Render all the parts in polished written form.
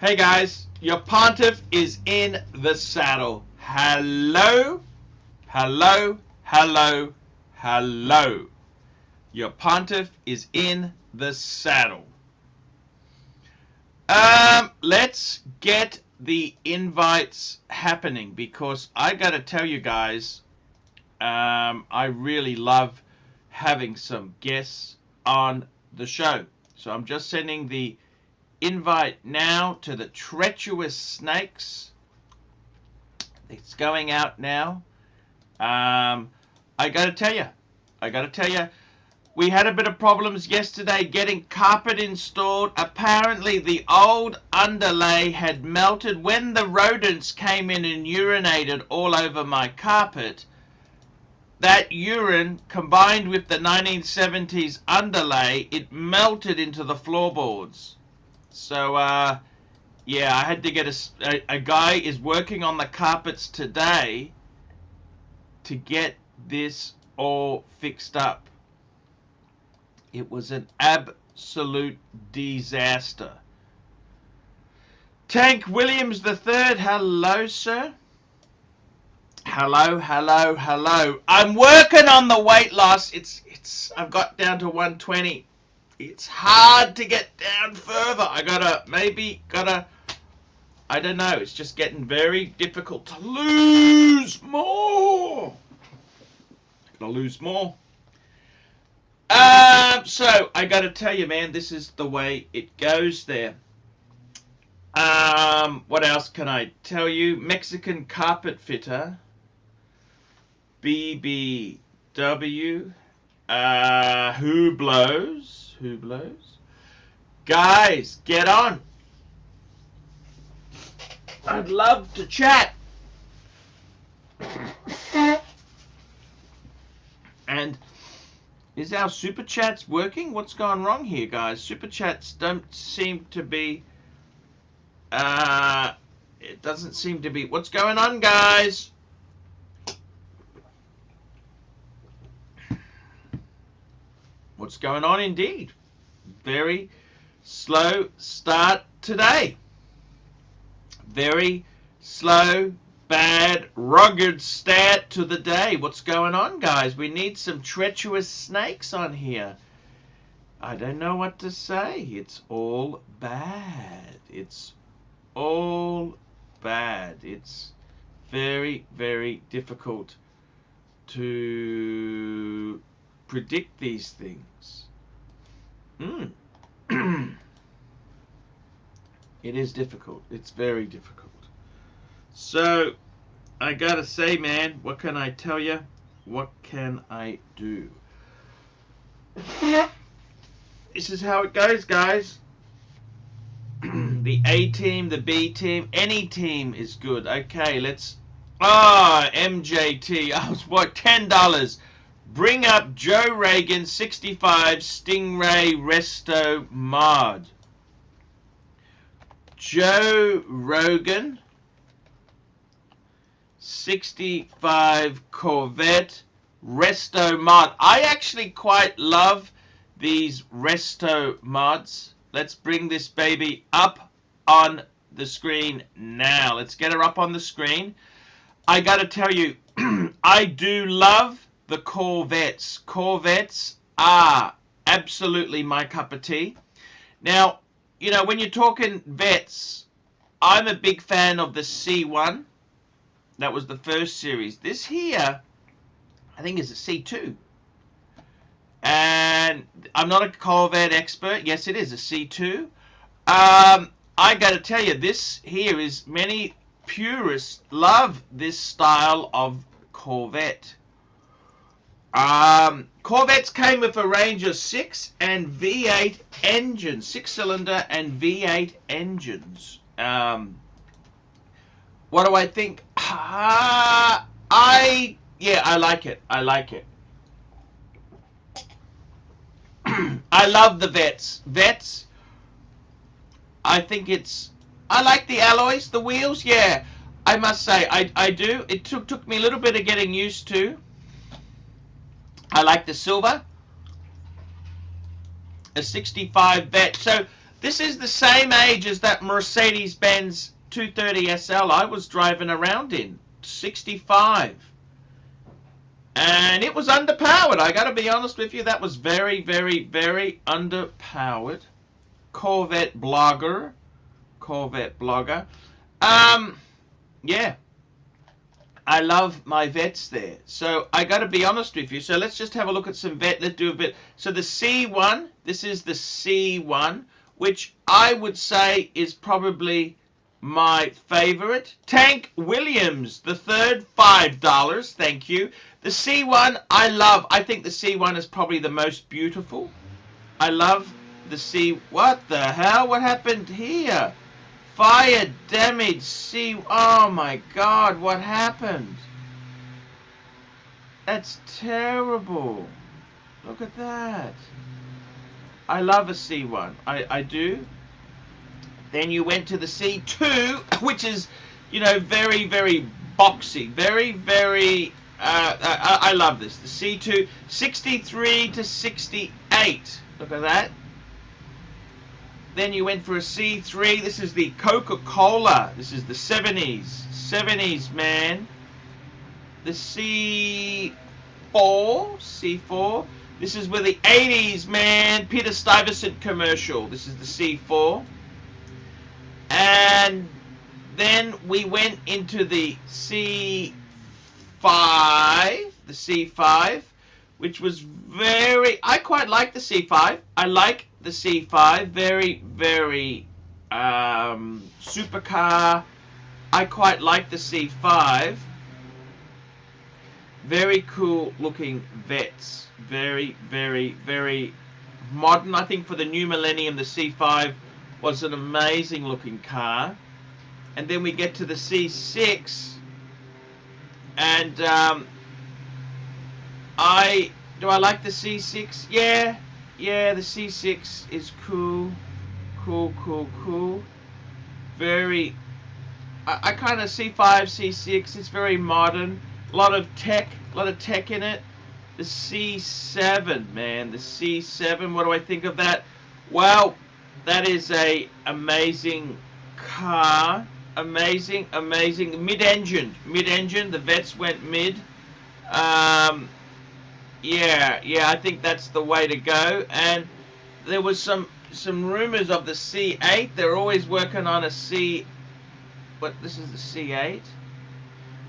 Hey guys, your pontiff is in the saddle. Hello, hello, hello, hello. Your pontiff is in the saddle. Let's get the invites happening, because I gotta tell you guys, I really love having some guests on the show. So I'm just sending the invite now to the treacherous snakes. It's going out now. I gotta tell you, we had a bit of problems yesterday getting carpet installed. Apparently the old underlay had melted when the rodents came in and urinated all over my carpet. That urine, combined with the 1970s underlay, it melted into the floorboards. So, yeah, I had to get a guy is working on the carpets today to get this all fixed up. It was an absolute disaster. Tank Williams III, hello, sir. Hello, hello, hello. I'm working on the weight loss. I've got down to 120. It's hard to get down further. I gotta, I don't know. It's just getting very difficult to lose more. Gotta lose more. So I gotta tell you, man, this is the way it goes there. What else can I tell you? Mexican carpet fitter, BBW, who blows? Guys, get on. I'd love to chat. And is our super chats working? What's gone wrong here, guys? Super chats don't seem to be, it doesn't seem to be. What's going on, guys? What's going on indeed? Very slow start today. Very slow, bad, rugged start to the day. What's going on, guys? We need some treacherous snakes on here. I don't know what to say. It's all bad. It's all bad. It's very, very difficult to predict these things. It is difficult. It's very difficult. So I gotta say, man, what can I tell you? What can I do? This is how it goes, guys. The A team, the B team, any team is good. Okay, let's. MJT. I was what? $10. Bring up Joe Reagan 65 Stingray resto-mod. Joe Rogan 65 Corvette resto-mod. I actually quite love these resto-mods. Let's bring this baby up on the screen now. Let's get her up on the screen. I gotta tell you, I do love the Corvettes. Corvettes are absolutely my cup of tea. Now, you know, when you're talking vets, I'm a big fan of the C1. That was the first series. This here, I think, is a C2. And I'm not a Corvette expert. Yes, it is a C2. I got to tell you, this here is, many purists love this style of Corvette. Corvettes came with a range of 6 and V8 engines, 6-cylinder and V8 engines. What do I think? I like it. I like it. I love the Vets. Vets, I think I like the alloys, the wheels, yeah. I must say, I do. It took me a little bit of getting used to. I like the silver. A 65 Vet. So This is the same age as that Mercedes-Benz 230 SL I was driving around in, 65. And it was underpowered. I got to be honest with you. That was very, very, very underpowered. Corvette blogger. Yeah. I love my vets there. So I got to be honest with you. So let's just have a look at some vet. Let's do a bit. So the C1, this is the C1, which I would say is probably my favorite. Tank Williams, the third, $5. Thank you. The C1, I love. I think the C1 is probably the most beautiful. I love the C. What the hell? What happened here? Fire damage C. Oh my God, what happened? That's terrible. Look at that. I love a C1. I do. Then you went to the C2, which is, you know, very, very boxy. Very, very, I love this. The C2, 63 to 68. Look at that. Then you went for a C3. This is the Coca-Cola. This is the 70s. 70s, man. The C4. This is where the 80s, man. Peter Stuyvesant commercial. This is the C4. And then we went into the C5. The C5, which was very... I quite like the C5. I like the C5, very, very supercar. I quite like the C5. Very cool looking vets. Very, very, very modern. I think for the new millennium, the C5 was an amazing looking car. And then we get to the C6, and do I like the C6? Yeah, the C6 is cool. Very, I kind of C5, C6. It's very modern. A lot of tech in it. The C7, man, the C7. What do I think of that? Well, that is a amazing car. Amazing. Mid-engine. The vets went mid. Yeah, I think that's the way to go. And there was some rumors of the C8. They're always working on a C. What? This is the C8.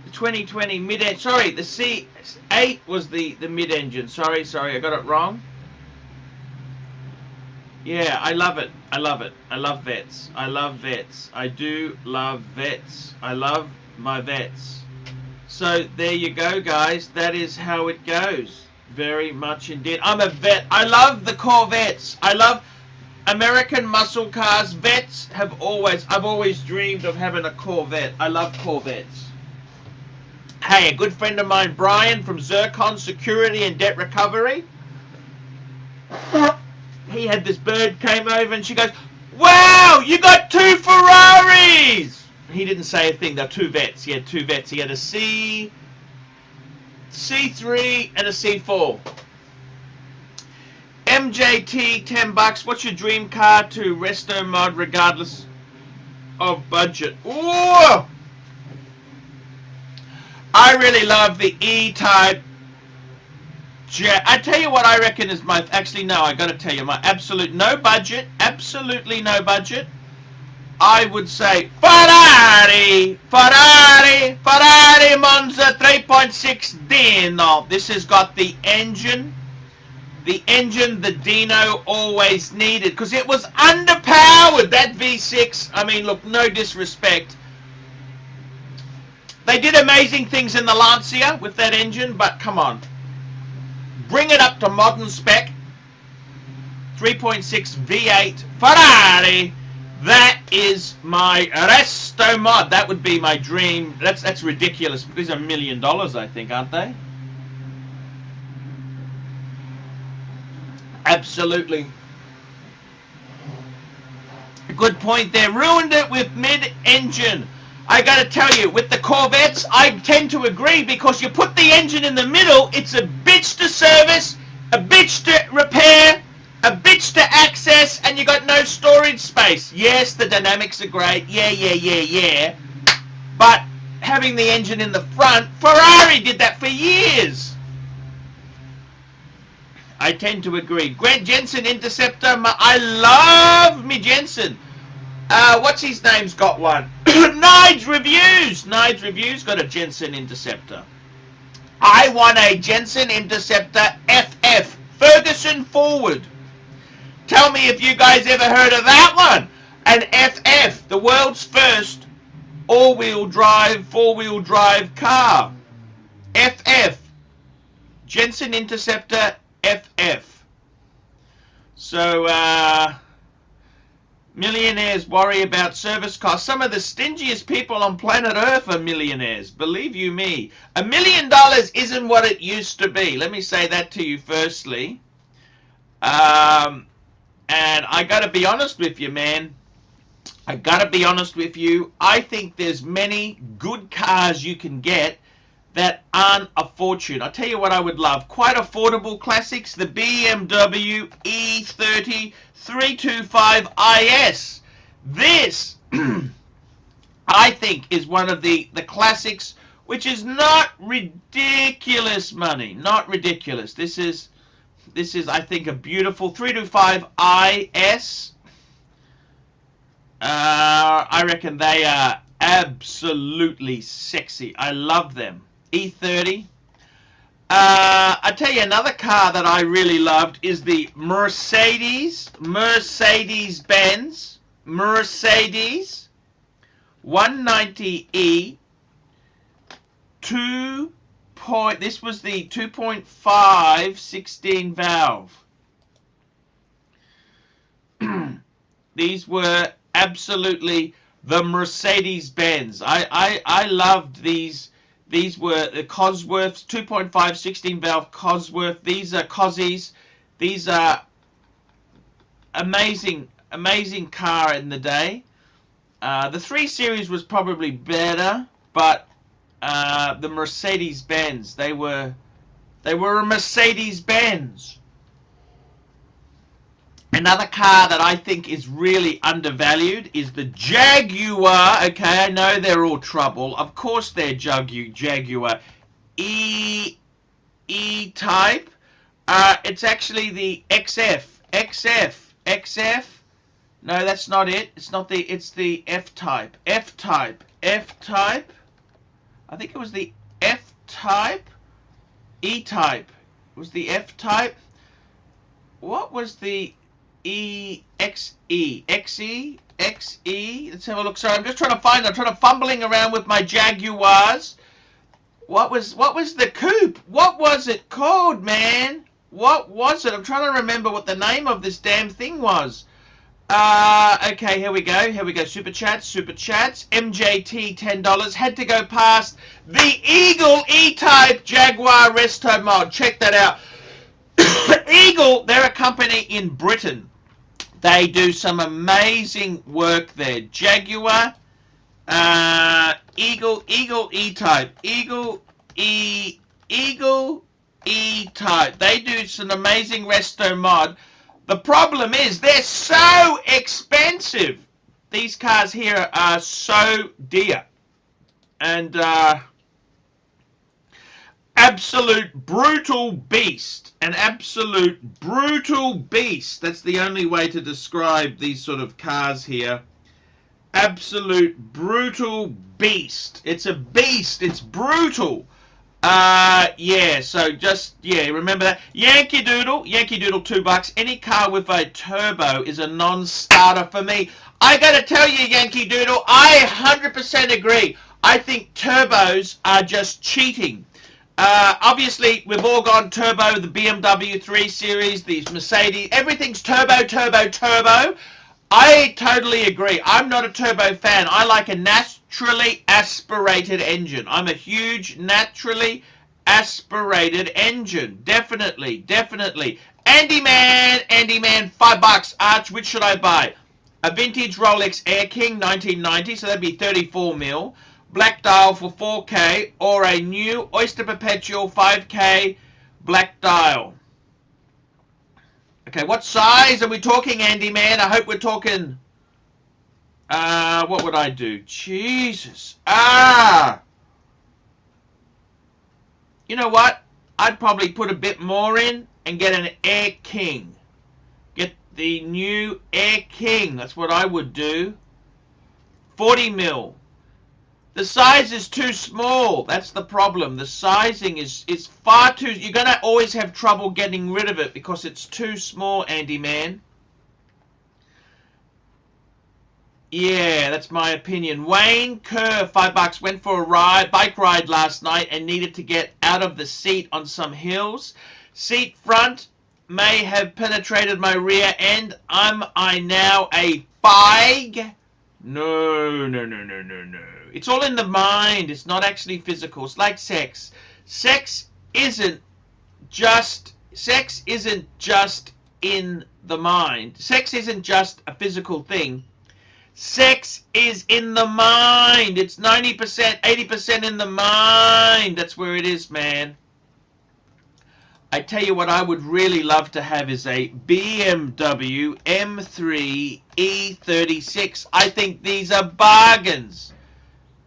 The 2020 mid-engine. Sorry, the C8 was the mid-engine. Sorry, I got it wrong. Yeah, I love it. I love vets. I do love vets. I love my vets. So there you go, guys. That is how it goes. Very much indeed. I'm a vet. I love the Corvettes. I love American muscle cars. Vets I've always dreamed of having a Corvette. I love Corvettes. Hey, a good friend of mine, Brian from Zircon Security and Debt Recovery. He had this bird came over and she goes, "Wow, you got 2 Ferraris!" He didn't say a thing. They're 2 vets. He had 2 vets. He had a C3 and a C4. MJT, $10. What's your dream car to resto-mod regardless of budget? Ooh! I really love the E-Type. I tell you what I reckon is my... Actually, no, I got to tell you. My absolutely no budget. I would say Ferrari Monza 3.6 Dino. This has got the engine the Dino always needed, because it was underpowered, that V6. I mean, look, no disrespect. They did amazing things in the Lancia with that engine, but come on. Bring it up to modern spec. 3.6 V8 Ferrari. That is my resto-mod. That would be my dream. That's ridiculous. These are $1 million, I think, aren't they? Absolutely. Good point there. Ruined it with mid-engine. I gotta tell you, with the Corvettes, I tend to agree, because you put the engine in the middle, it's a bitch to service, a bitch to repair, a bitch to access, and you got no storage face. Yes, the dynamics are great. Yeah. But having the engine in the front, Ferrari did that for years. I tend to agree. Grant Jensen Interceptor. I love me Jensen. What's his name's got one? Nides Reviews. Nides Reviews got a Jensen Interceptor. I want a Jensen Interceptor FF. Ferguson Forward. Tell me if you guys ever heard of that one. An FF. The world's first all-wheel drive, four-wheel drive car. FF. Jensen Interceptor FF. So, millionaires worry about service costs. Some of the stingiest people on planet Earth are millionaires. Believe you me. $1 million isn't what it used to be. Let me say that to you firstly. And I got to be honest with you, man. I got to be honest with you. I think there's many good cars you can get that aren't a fortune. I'll tell you what I would love. Quite affordable classics. The BMW E30 325 IS. This, I think, is one of the classics, which is not ridiculous money. Not ridiculous. This is, I think, a beautiful 325 IS. I reckon they are absolutely sexy. I love them. E30. I tell you, another car that I really loved is the Mercedes-Benz 190E this was the 2.5 16 valve. These were absolutely the Mercedes-Benz. I loved these. These were the Cosworths, 2.5 16 valve Cosworth. These are Cossies. These are amazing car in the day. The 3 Series was probably better, but the Mercedes-Benz, they were a Mercedes-Benz. Another car that I think is really undervalued is the Jaguar. Okay, I know they're all trouble. Of course they're Jaguar. E-Type. It's actually the XF. No, that's not it. It's the F-Type. F-Type. I think it was the F-Type. E-Type. It was the F-Type. What was the XE. Let's have a look. Sorry, I'm just trying to find. I'm fumbling around with my Jaguars. What was the coupe? What was it called, man? What was it? I'm trying to remember what the name of this damn thing was. Okay, here we go. Super chats. MJT $10. Had to go past the Eagle E-Type Jaguar resto-mod. Check that out. Eagle, they're a company in Britain. They do some amazing work there. Jaguar, Eagle E-Type, Eagle E-Type. They do some amazing resto-mod. The problem is they're so expensive. These cars here are so dear. And absolute brutal beast. An absolute brutal beast. That's the only way to describe these sort of cars here. Absolute brutal beast. It's a beast. It's brutal. Yeah, so just, yeah, remember that. Yankee Doodle $2. Any car with a turbo is a non-starter for me. I gotta tell you, Yankee Doodle, I 100% agree. I think turbos are just cheating. Obviously, we've all gone turbo, the BMW 3 Series, these Mercedes, everything's turbo. I totally agree. I'm not a turbo fan. I like a naturally aspirated engine. I'm a huge naturally aspirated engine. Definitely. Andy Man, $5. Arch, which should I buy? A vintage Rolex Air King 1990, so that'd be 34 mil. Black dial for 4K, or a new Oyster Perpetual 5K black dial. Okay, what size are we talking, Andy Man? I hope we're talking What would I do? Jesus. Ah! You know what? I'd probably put a bit more in and get an Air King. Get the new Air King. That's what I would do. 40 mil. The size is too small. That's the problem. The sizing is far too... You're going to always have trouble getting rid of it because it's too small, Andy Man. Yeah, that's my opinion. Wayne Kerr, $5, went for a bike ride last night and needed to get out of the seat on some hills. Seat front may have penetrated my rear end. Am I now a fag? No. It's all in the mind. It's not actually physical. It's like sex. Sex isn't just in the mind. Sex isn't just a physical thing. Sex is in the mind. It's 90%, 80% in the mind. That's where it is, man. I tell you what I would really love to have is a BMW M3 E36. I think these are bargains.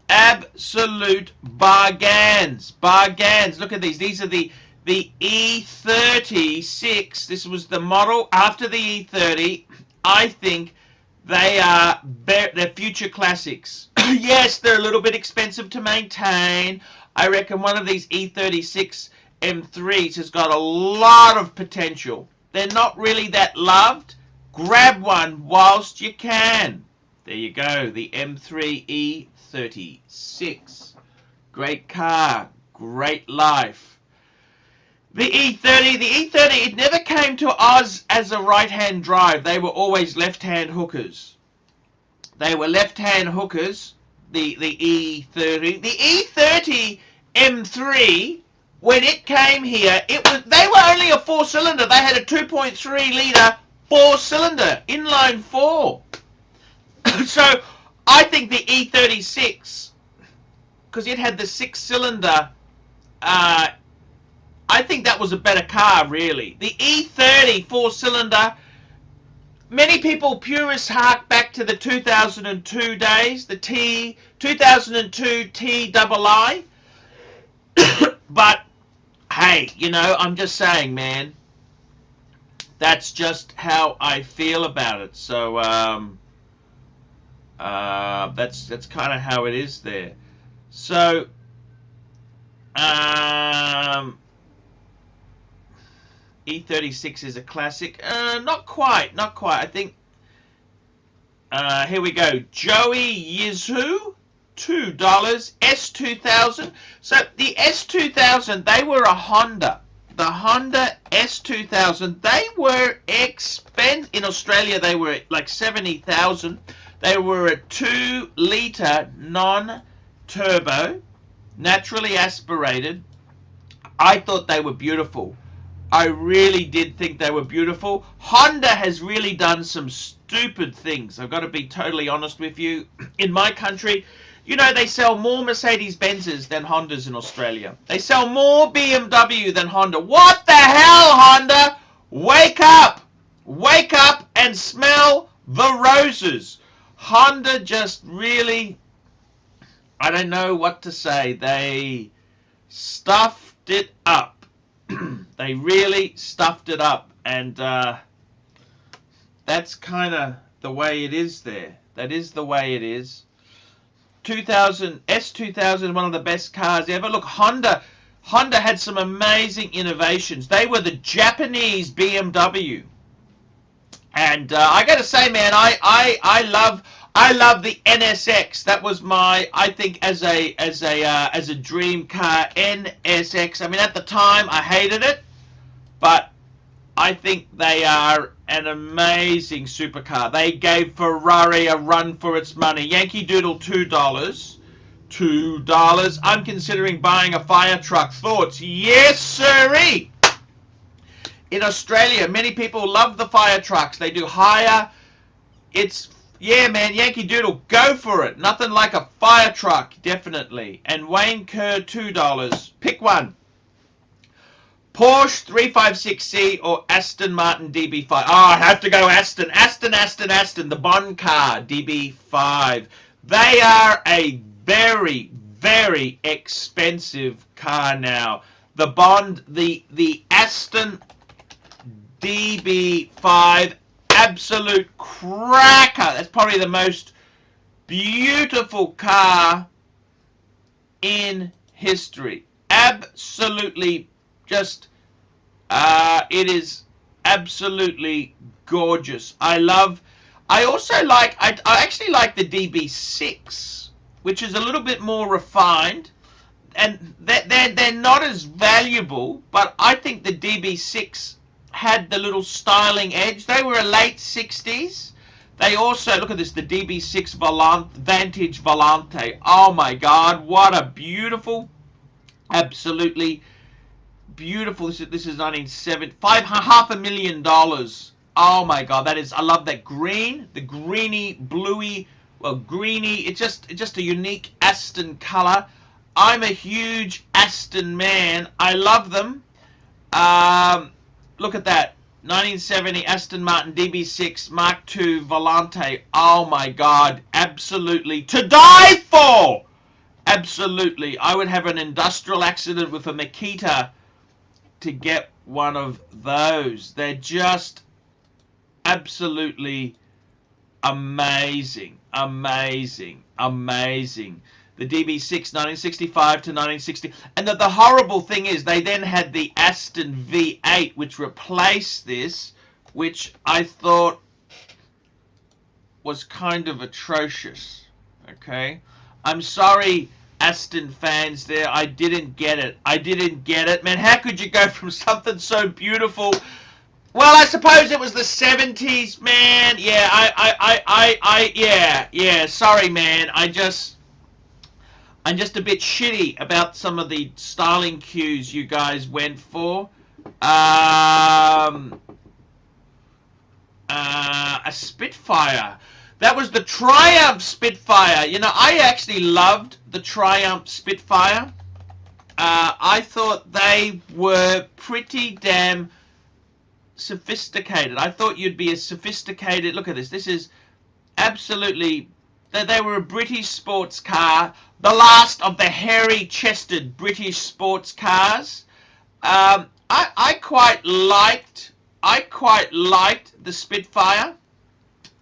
Absolute bargains. Bargains. Look at these. These are the E36. This was the model after the E30. I think they're future classics. Yes, they're a little bit expensive to maintain. I reckon one of these E36 M3s has got a lot of potential. They're not really that loved. Grab one whilst you can. There you go, the M3 E36. Great car, great life. The E30, it never came to Oz as a right-hand drive. They were always left-hand hookers. They were left-hand hookers, the E30. The E30 M3, when it came here, they were only a 4-cylinder. They had a 2.3-litre 4-cylinder, inline 4. So I think the E36, because it had the 6-cylinder, I think that was a better car, really. The E30 4-cylinder, many people, purists, hark back to the 2002 days, the 2002 TII. But, hey, you know, I'm just saying, man, that's just how I feel about it. So, that's kind of how it is there. So, E36 is a classic. Not quite. I think, here we go. Joey Yizu, $2. S2000. So the S2000, they were a Honda. The Honda S2000, they were expensive. In Australia, they were like 70,000. They were a 2-litre non-turbo, naturally aspirated. I thought they were beautiful. I really did think they were beautiful. Honda has really done some stupid things. I've got to be totally honest with you. In my country, you know, they sell more Mercedes-Benzes than Hondas in Australia. They sell more BMW than Honda. What the hell, Honda? Wake up! Wake up and smell the roses. Honda just really, I don't know what to say. They stuffed it up. They really stuffed it up, and that's kind of the way it is there. That is the way it is. S2000, one of the best cars ever. Look, Honda had some amazing innovations. They were the Japanese BMW, and I got to say, man, I love the NSX. That was my, I think, as a dream car, NSX. I mean, at the time, I hated it, but I think they are an amazing supercar. They gave Ferrari a run for its money. Yankee Doodle, $2. $2. I'm considering buying a fire truck. Thoughts? Yes, sirree. In Australia, many people love the fire trucks. They do hire. Yeah, man, Yankee Doodle, go for it. Nothing like a fire truck, definitely. And Wayne Kerr, $2. Pick one. Porsche 356C or Aston Martin DB5. Oh, I have to go Aston. The Bond car, DB5. They are a very, very expensive car now. The Bond, the Aston DB5, absolute cracker. That's probably the most beautiful car in history. Absolutely just, it is absolutely gorgeous. I actually like the DB6, which is a little bit more refined, and they're not as valuable, but I think the DB6 had the little styling edge. They were a late 60s. They also, look at this, the DB6 Vantage Volante. Oh my God, what a beautiful, absolutely beautiful. This is 1970, $500,000. Oh my God, that is, I love that green, the greeny, bluey, well, greeny. It's just a unique Aston color. I'm a huge Aston man. I love them. Look at that. 1970 Aston Martin DB6 Mark II Volante. Oh my God, absolutely to die for. Absolutely. I would have an industrial accident with a Makita to get one of those. They're just absolutely amazing. The DB6, 1965 to 1960. And the horrible thing is they then had the Aston V8, which replaced this, which I thought was kind of atrocious. Okay? I'm sorry, Aston fans there. I didn't get it. Man, how could you go from something so beautiful? Well, I suppose it was the 70s, man. Yeah, yeah. Sorry, man. I'm just a bit shitty about some of the styling cues you guys went for. A Spitfire. That was the Triumph Spitfire. You know, I actually loved the Triumph Spitfire. I thought they were pretty damn sophisticated. I thought you'd be a sophisticated... Look at this. This is absolutely... They were a British sports car. The last of the hairy-chested British sports cars. I quite liked the Spitfire.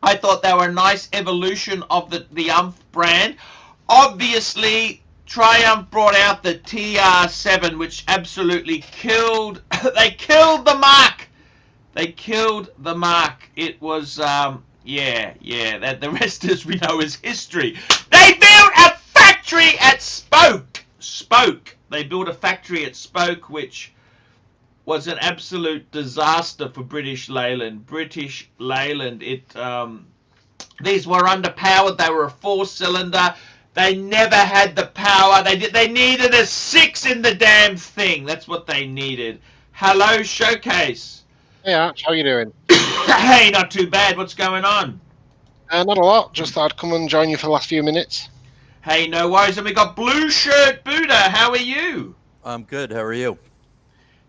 I thought they were a nice evolution of the brand. Obviously, Triumph brought out the TR7, which absolutely killed. They killed the mark. It was that the rest, as we know, is history. They built a factory at Spoke. They built a factory at Spoke, which was an absolute disaster for British Leyland. These were underpowered. They were a 4-cylinder. They never had the power. They needed a 6 in the damn thing. That's what they needed. Hello, Showcase. Hey, Arch, how you doing? Hey, not too bad. What's going on? Not a lot. Just thought I'd come and join you for the last few minutes. Hey, no worries. And we got Blue Shirt Buddha. How are you? I'm good. How are you?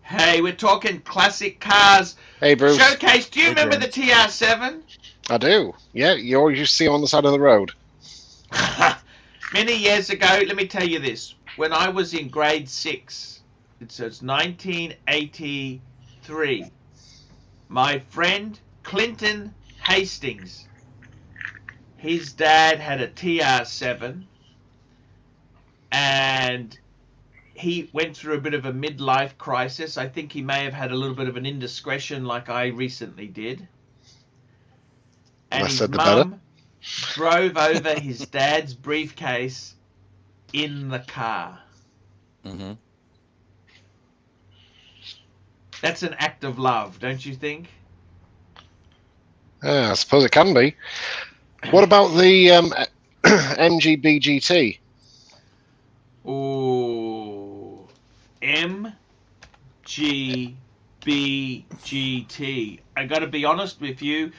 Hey, we're talking classic cars. Hey, Bruce. Showcase, do you remember James. the TR7? I do. Yeah, you always used to see him on the side of the road. Many years ago, let me tell you this. When I was in grade 6, it says 1983, my friend Clinton Hastings, his dad had a TR7, and he went through a bit of a midlife crisis. I think he may have had a little bit of an indiscretion like I recently did. And his mum drove over his dad's briefcase in the car. Mm-hmm. That's an act of love, don't you think? I suppose it can be. What about the MG BGT? Ooh, MG BGT. I got to be honest with you.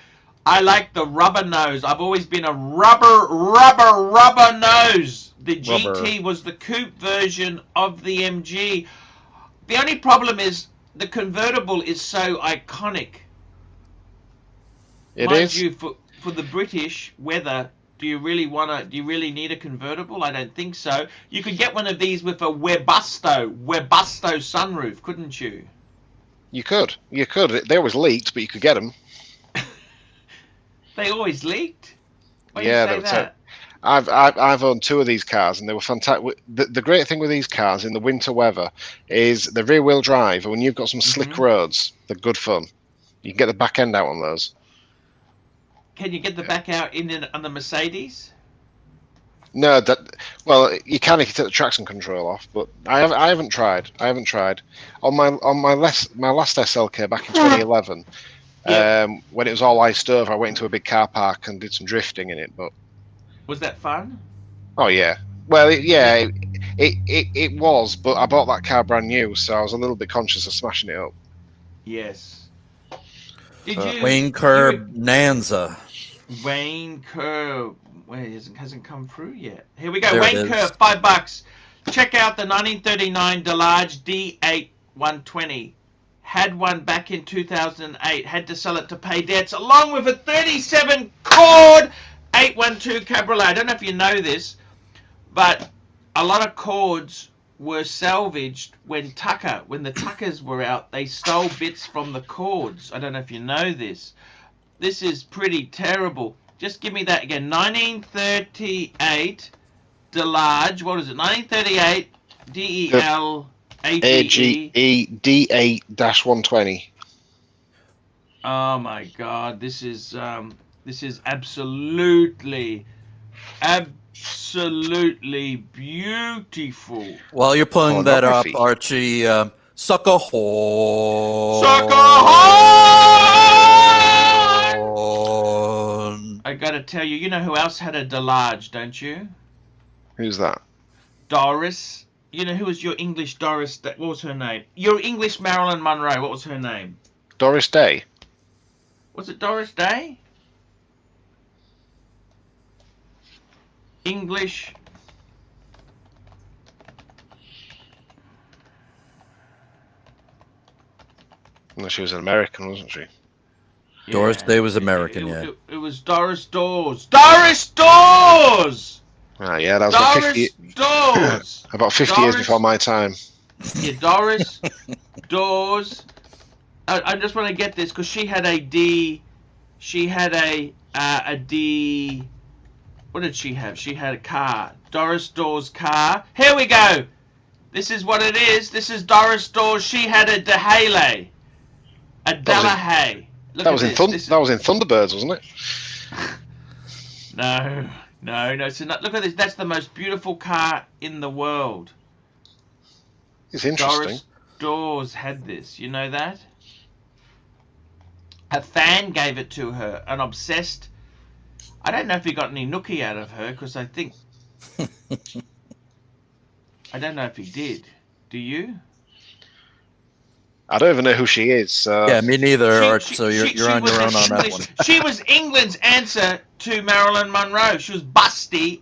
I like the rubber nose. I've always been a rubber nose. The GT was the coupe version of the MG. The only problem is the convertible is so iconic. It Mind is. you, for the British weather, do you really need a convertible? I don't think so. You could get one of these with a Webusto sunroof, couldn't you? You could. They always leaked, but you could get them. They always leaked? Why Yeah, do you say that? I've owned 2 of these cars, and they were fantastic. The great thing with these cars in the winter weather is the rear-wheel drive. And when you've got some slick roads, they're good fun. You can get the back end out on those. Can you get the back out on the Mercedes? No, you can if you take the traction control off. But I haven't tried. On my last SLK back in 2011. When it was all iced over, I went into a big car park and did some drifting in it. But was that fun? oh yeah, well it was. But I bought that car brand new, so I was a little bit conscious of smashing it up. Yes. Wayne Curb Nanza. Wayne Curb. Wait, it hasn't come through yet. Here we go. There Wayne Curb, $5. Check out the 1939 Delage D8 120. Had one back in 2008. Had to sell it to pay debts, along with a 37 Cord 812 Cabriolet. I don't know if you know this, but a lot of Cords were salvaged when the Tuckers were out. They stole bits from the Cords. I don't know if you know this. This is pretty terrible. Just give me that again. 1938 Delage. What is it? 1938 DEL AGE D8-120. Oh my God! This is absolutely beautiful. While you're pulling that up, Pornography. Archie, sucker horn. I gotta tell you, you know who else had a Delage, don't you? Who's that? Doris. You know who was your English Doris? What was her name? Your English Marilyn Monroe. What was her name? Doris Day. Was it Doris Day? English. No, she was an American, wasn't she? Doris Day was American, It was Doris Dawes. Doris Dawes! Ah, yeah, that was Doris Dawes! about 50 years before my time. Yeah, Doris Dawes. I just want to get this because she had a D. She had a D. What did she have? She had a car. Doris Dawes car. Here we go. This is what it is. This is Doris Dawes. She had a DeHaye. A Delahaye. That was in Thunderbirds, wasn't it? No. So look at this. That's the most beautiful car in the world. It's interesting. Doris Dawes had this. You know that? A fan gave it to her. An obsessed. I don't know if he got any nookie out of her because I think. I don't know if he did. Do you? I don't even know who she is. So. Yeah, me neither, Arch, so you're on your own on that one. She was England's answer to Marilyn Monroe. She was busty,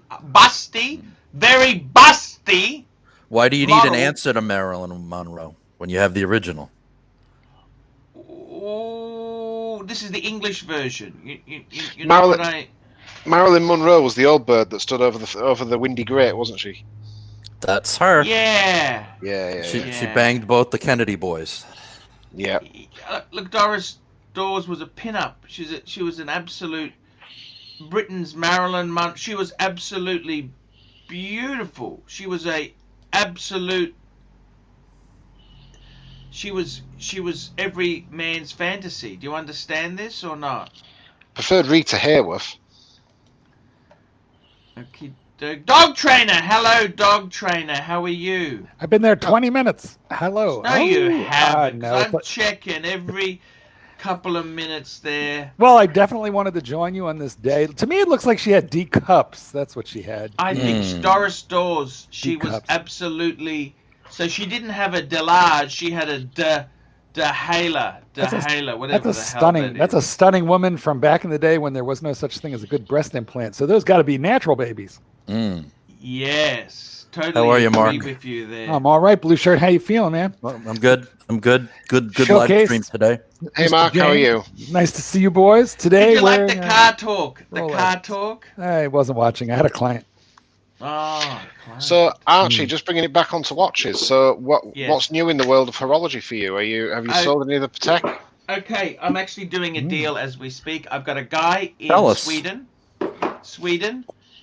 very busty. Why do you need an answer to Marilyn Monroe when you have the original? Oh, this is the English version. You know what I... Marilyn Monroe was the old bird that stood over the windy grate, wasn't she? That's her. Yeah. She banged both the Kennedy boys. Yeah. Look, Doris Dawes was a pin-up. She was an absolute Britain's Marilyn Monroe. She was absolutely beautiful. She was a absolute. She was every man's fantasy. Do you understand this or not? Preferred Rita Hayworth. Okay. Dog trainer, hello, dog trainer. How are you? I've been there 20 minutes. Hello. No, you haven't. No, I'm checking every couple of minutes there. Well, I definitely wanted to join you on this day. To me, it looks like she had D cups. That's what she had. I think Doris Dawes, she was absolutely. So she didn't have a Delage. She had a DeHaler, whatever that's stunning. That's a stunning woman from back in the day when there was no such thing as a good breast implant. So those got to be natural babies. Yes, Totally How are you, agree Mark? with you there. I'm all right, Blue Shirt. How you feeling, man? Well, I'm good. I'm good. Good live Showcase. stream today. Hey, Mr. Mark, how are you? James, nice to see you boys today. Did you like wearing, the car talk? The Rolex. car talk? I wasn't watching. I had a client. Oh, So, Archie, just bringing it back onto watches. So, Yes. what's new in the world of horology for you? Have you sold any of the Patek? okay. I'm actually doing a deal as we speak. I've got a guy in Tell us. Sweden.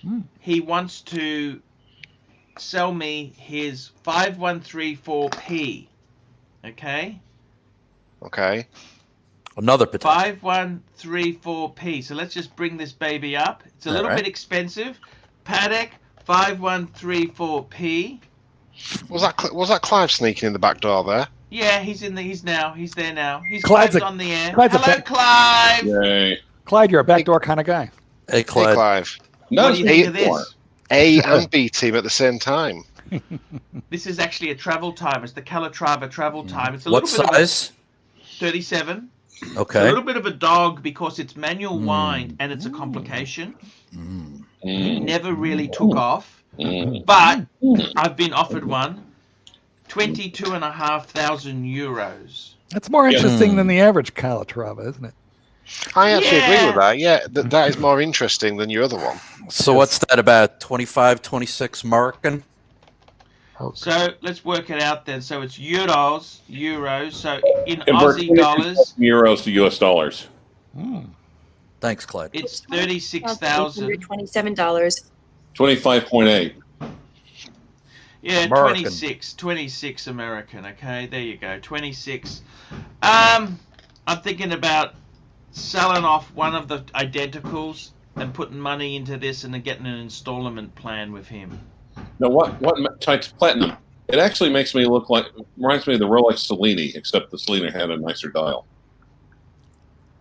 Mm. He wants to sell me his 5134P. Okay? Okay. Another potential. 5134P. So let's just bring this baby up. It's a little Alright. bit expensive. Patek 5134P. Was that Clive sneaking in the back door there? Yeah, he's there now. He's Clyde's on the air. Clyde's a Hello, bit- Clive. Yay. Clyde, you're a backdoor kind of guy. Hey, Hey, Clyde. Clive. No, What do you think of more. this? A and B team at the same time. This is actually a travel time. It's the Calatrava travel time. It's a What little bit size? of a 37. It's a Okay. little bit of a dog because it's manual wind and it's a complication. It never really took off, but I've been offered one. 22,500 euros. That's more interesting than the average Calatrava, isn't it? I actually agree Yeah. with that. Yeah, that is more interesting than your other one. So what's that about? 25, 26 American? So let's work it out then. So it's euros. So in Convert Aussie dollars, euros to US dollars. Thanks, Clyde. it's 36,000. $27. 25.8. Yeah, American. 26 American. Okay, there you go. 26. I'm thinking about selling off one of the identicals and putting money into this and then getting an installment plan with him. Now, what type of platinum? It actually makes me look like, reminds me of the Rolex Cellini, except the Cellini had a nicer dial.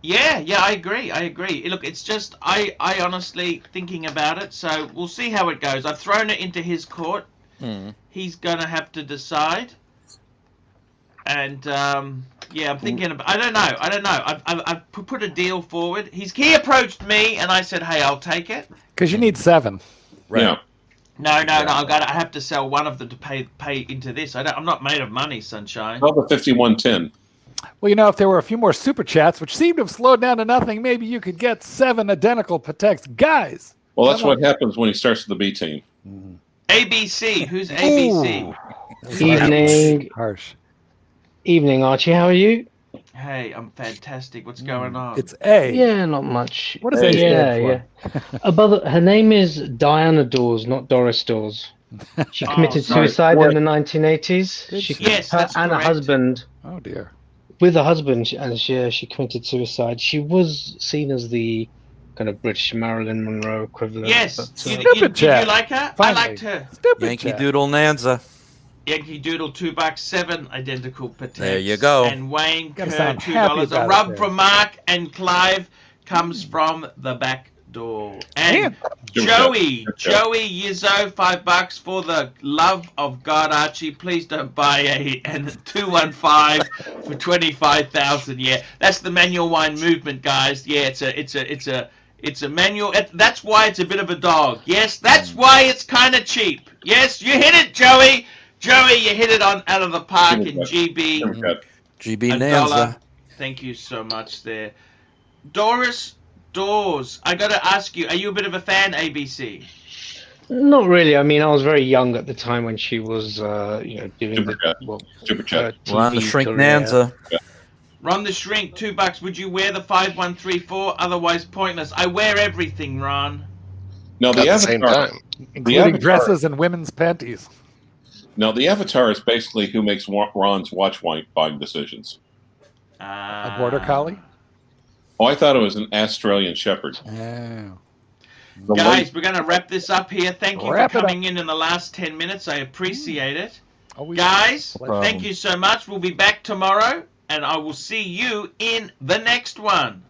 Yeah, I agree. Look, it's just I honestly thinking about it. So we'll see how it goes. I've thrown it into his court. He's gonna have to decide. And yeah, I'm thinking about. I don't know. I've put a deal forward. He approached me, and I said, "Hey, I'll take it." Because you need 7. Right. Yeah. No. I have to sell one of them to pay into this. I'm not made of money, sunshine. How about 5110? Well, you know, if there were a few more super chats, which seem to have slowed down to nothing, maybe you could get 7 identical Pateks. Guys! Well, that's what happens when he starts with the B team. ABC. Who's ABC? Evening, Harsh. evening, Archie. How are you? Hey, I'm fantastic. What's going on? It's A. Yeah, not much. What does A stand for? Above, her name is Diana Dawes, not Doris Dawes. She committed sorry. suicide in the 1980s. Yes, that's and a correct. husband. Oh, dear. With a husband, she committed suicide. She was seen as the kind of British Marilyn Monroe equivalent. Yes. but, Did you like her? Finally. I liked her. Stupid Yankee chat. Doodle Nanza. Yankee Doodle $2, 7 identical Pateks. There you go. And Wayne Gotta Kerr sound happy $2. about A it rub there. from Mark and Clive comes from the back door. And Joey Yizzo, $5 for the love of God, Archie. Please don't buy a 215 for 25,000. Yeah, that's the manual wine movement, guys. Yeah, it's a manual. That's why it's a bit of a dog. Yes, that's why it's kind of cheap. Yes, you hit it, Joey. Joey, you hit it out of the park in GB. GB $1. Nanza. Thank you so much there. Doris Dawes, I got to ask you, are you a bit of a fan, ABC? Not really. I mean, I was very young at the time when she was, doing Super chat. Super chat. Ron the TV Shrink career. Nanza. Ron the Shrink, $2. Would you wear the 5134? Otherwise pointless. I wear everything, Ron. Now At the the same avatar. time. Including Avatar. dresses and women's panties. Now the avatar is basically who makes Ron's watch buying decisions. A border collie? Oh, I thought it was an Australian Shepherd. Oh. The Guys, we're going to wrap this up here. Thank you Wrap for it up. coming in the last 10 minutes. I appreciate it. Always Guys, a pleasure. thank you so much. We'll be back tomorrow, and I will see you in the next one.